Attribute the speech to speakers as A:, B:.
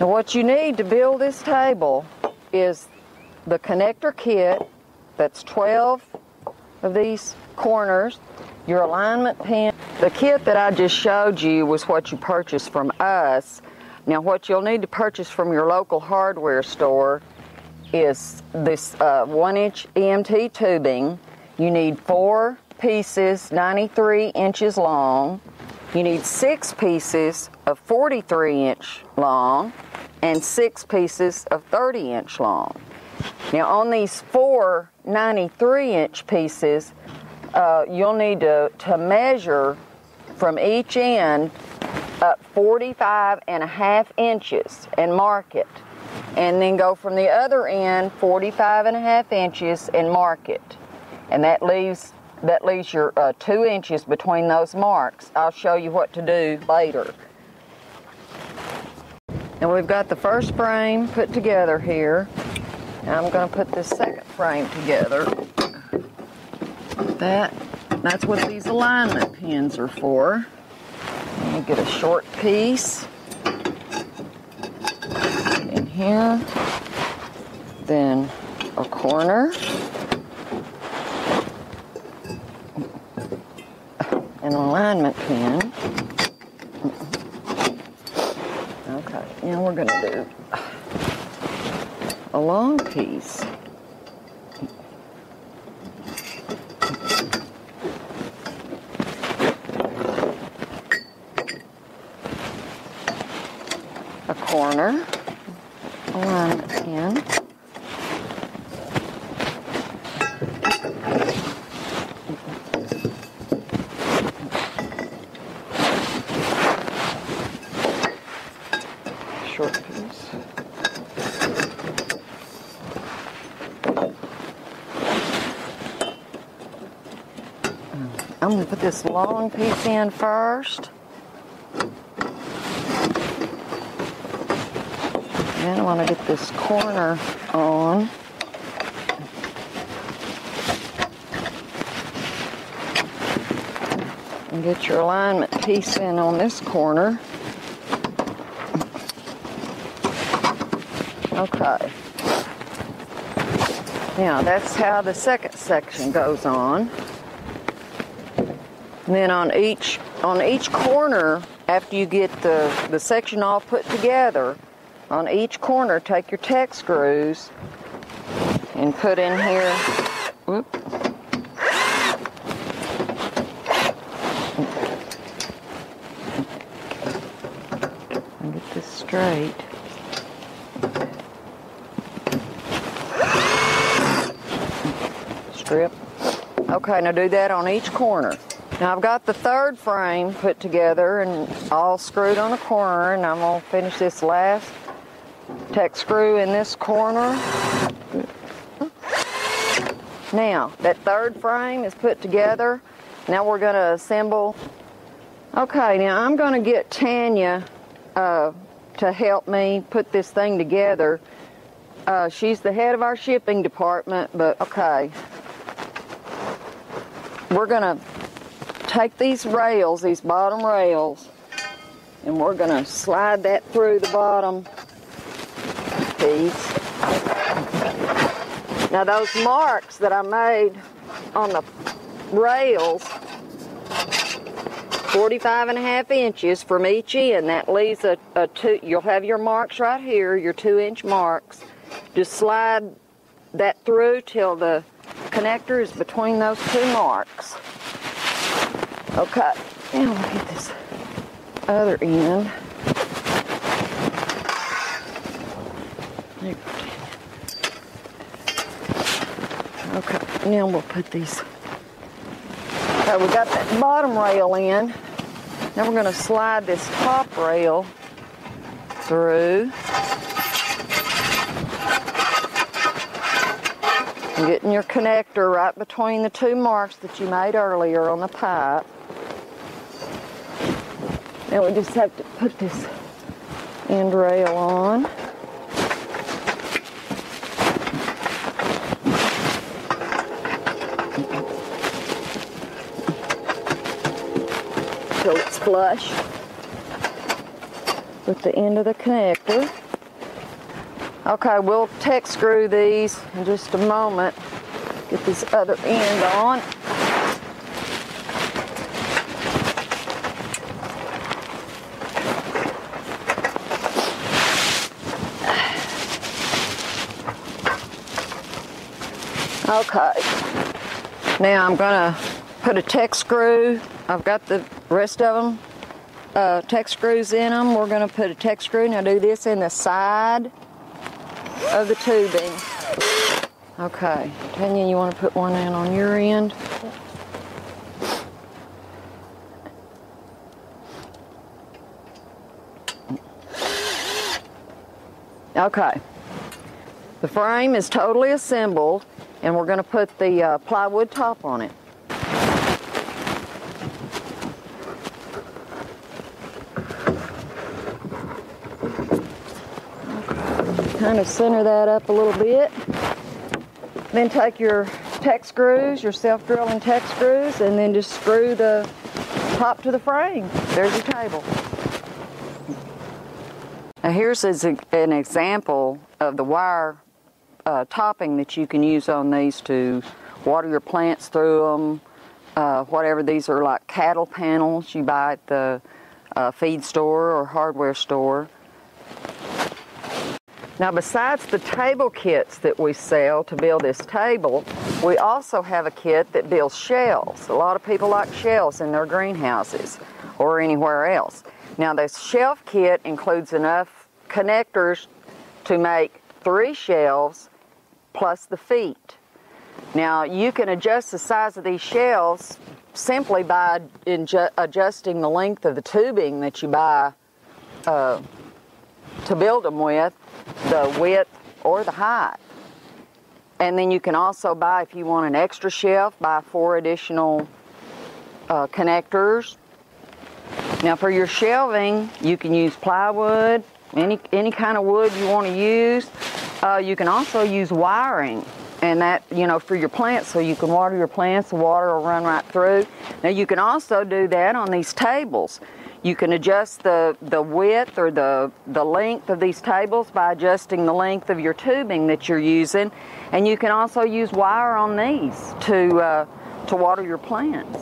A: Now what you need to build this table is the connector kit. That's 12 of these corners, your alignment pin. The kit that I just showed you was what you purchased from us. Now what you'll need to purchase from your local hardware store is this 1-inch EMT tubing. You need 4 pieces 93 inches long. You need 6 pieces of 43-inch long and 6 pieces of 30-inch long. Now on these 4 93-inch pieces, you'll need to measure from each end up 45.5 inches and mark it. And then go from the other end 45.5 inches and mark it. And that leaves your 2 inches between those marks. I'll show you what to do later. And we've got the first frame put together here. Now I'm going to put this second frame together. That's what these alignment pins are for. Let me get a short piece in here, then a corner, an alignment pin. Okay, now we're going to do a long piece. A corner, alignment pin. Short piece. I'm going to put this long piece in first. Then I want to get this corner on. And get your alignment piece in on this corner. Okay. Now that's how the second section goes on. And then on each corner, after you get the section all put together, on each corner, take your Tech screws and put in here. Whoop. And get this straight. Strip. Okay, now do that on each corner. Now I've got the third frame put together and all screwed on the corner, and I'm going to finish this last Tech screw in this corner. Now, that third frame is put together. Now we're going to assemble. Okay, now I'm going to get Tanya to help me put this thing together. She's the head of our shipping department, but okay. We're going to take these rails, these bottom rails, and we're going to slide that through the bottom piece. Now those marks that I made on the rails, 45.5 inches from each end, that leaves a two. You'll have your marks right here, your 2-inch marks. Just slide that through till the connector is between those 2 marks. Okay, now we'll get this other end. Okay, now we'll put these. Okay, we got that bottom rail in. Now we're going to slide this top rail through. And getting your connector right between the 2 marks that you made earlier on the pipe. Now we just have to put this end rail on. So it's flush with the end of the connector. Okay, we'll Tech screw these in just a moment. Get this other end on. Okay, now I'm going to put a Tech screw. I've got the rest of them Tech screws in them. We're going to put a Tech screw. Now do this in the side of the tubing. Okay, Tanya, you want to put one in on your end? Okay, the frame is totally assembled, and we're going to put the plywood top on it. Okay. Kind of center that up a little bit. Then take your Tech screws, your self-drilling Tech screws, and then just screw the top to the frame. There's your table. Now here's an example of the wire topping that you can use on these to water your plants through them. Whatever, these are like cattle panels you buy at the feed store or hardware store. Now besides the table kits that we sell to build this table, we also have a kit that builds shelves. A lot of people like shelves in their greenhouses or anywhere else. Now this shelf kit includes enough connectors to make 3 shelves plus the feet. Now you can adjust the size of these shelves simply by adjusting the length of the tubing that you buy to build them with, the width or the height. And then you can also buy, if you want an extra shelf, buy 4 additional connectors. Now for your shelving, you can use plywood, any kind of wood you want to use. You can also use wiring, and that, for your plants, so you can water your plants, the water will run right through. Now you can also do that on these tables. You can adjust the width or the length of these tables by adjusting the length of your tubing that you're using, and you can also use wire on these to water your plants.